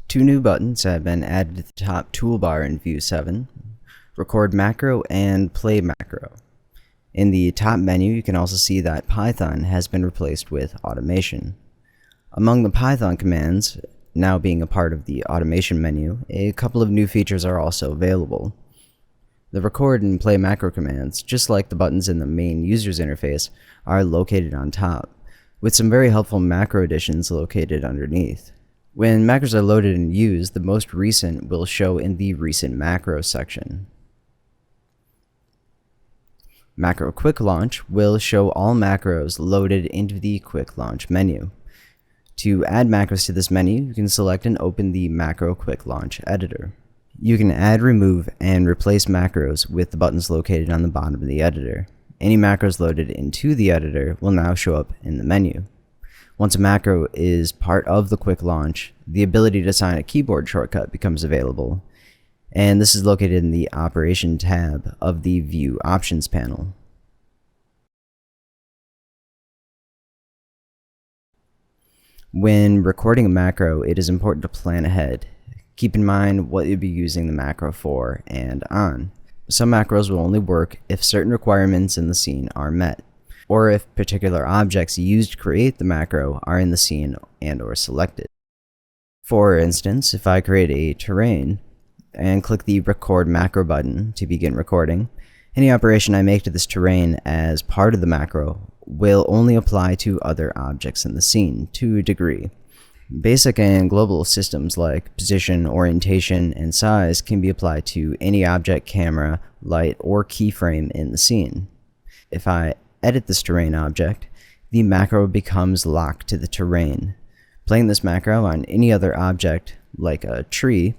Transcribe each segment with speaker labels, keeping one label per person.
Speaker 1: Two new buttons have been added to the top toolbar in View 7, Record Macro and Play Macro. In the top menu, you can also see that Python has been replaced with Automation. Among the Python commands, now being a part of the Automation menu, a couple of new features are also available. The Record and Play Macro commands, just like the buttons in the main user's interface, are located on top, with some very helpful macro additions located underneath. When macros are loaded and used, the most recent will show in the Recent Macros section. Macro Quick Launch will show all macros loaded into the Quick Launch menu. To add macros to this menu, you can select and open the Macro Quick Launch editor. You can add, remove, and replace macros with the buttons located on the bottom of the editor. Any macros loaded into the editor will now show up in the menu. Once a macro is part of the Quick Launch, the ability to assign a keyboard shortcut becomes available, and this is located in the Operation tab of the View Options panel. When recording a macro, it is important to plan ahead. Keep in mind what you'll be using the macro for and on. Some macros will only work if certain requirements in the scene are met, or if particular objects used to create the macro are in the scene and/or selected. For instance, if I create a terrain and click the Record Macro button to begin recording, any operation I make to this terrain as part of the macro will only apply to other objects in the scene to a degree. Basic and global systems like position, orientation, and size can be applied to any object, camera, light, or keyframe in the scene. If I edit this terrain object, the macro becomes locked to the terrain. Playing this macro on any other object, like a tree,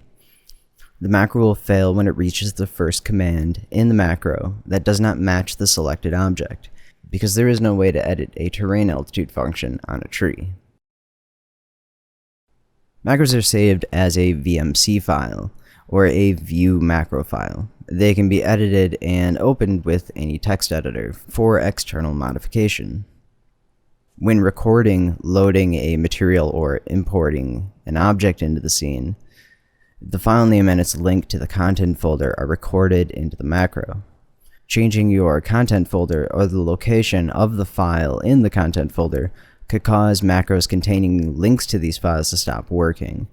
Speaker 1: the macro will fail when it reaches the first command in the macro that does not match the selected object, because there is no way to edit a terrain altitude function on a tree. Macros are saved as a VMC file, or a View macro file. They can be edited and opened with any text editor for external modification. When recording, loading a material, or importing an object into the scene, the file name and its link to the content folder are recorded into the macro. Changing your content folder or the location of the file in the content folder could cause macros containing links to these files to stop working,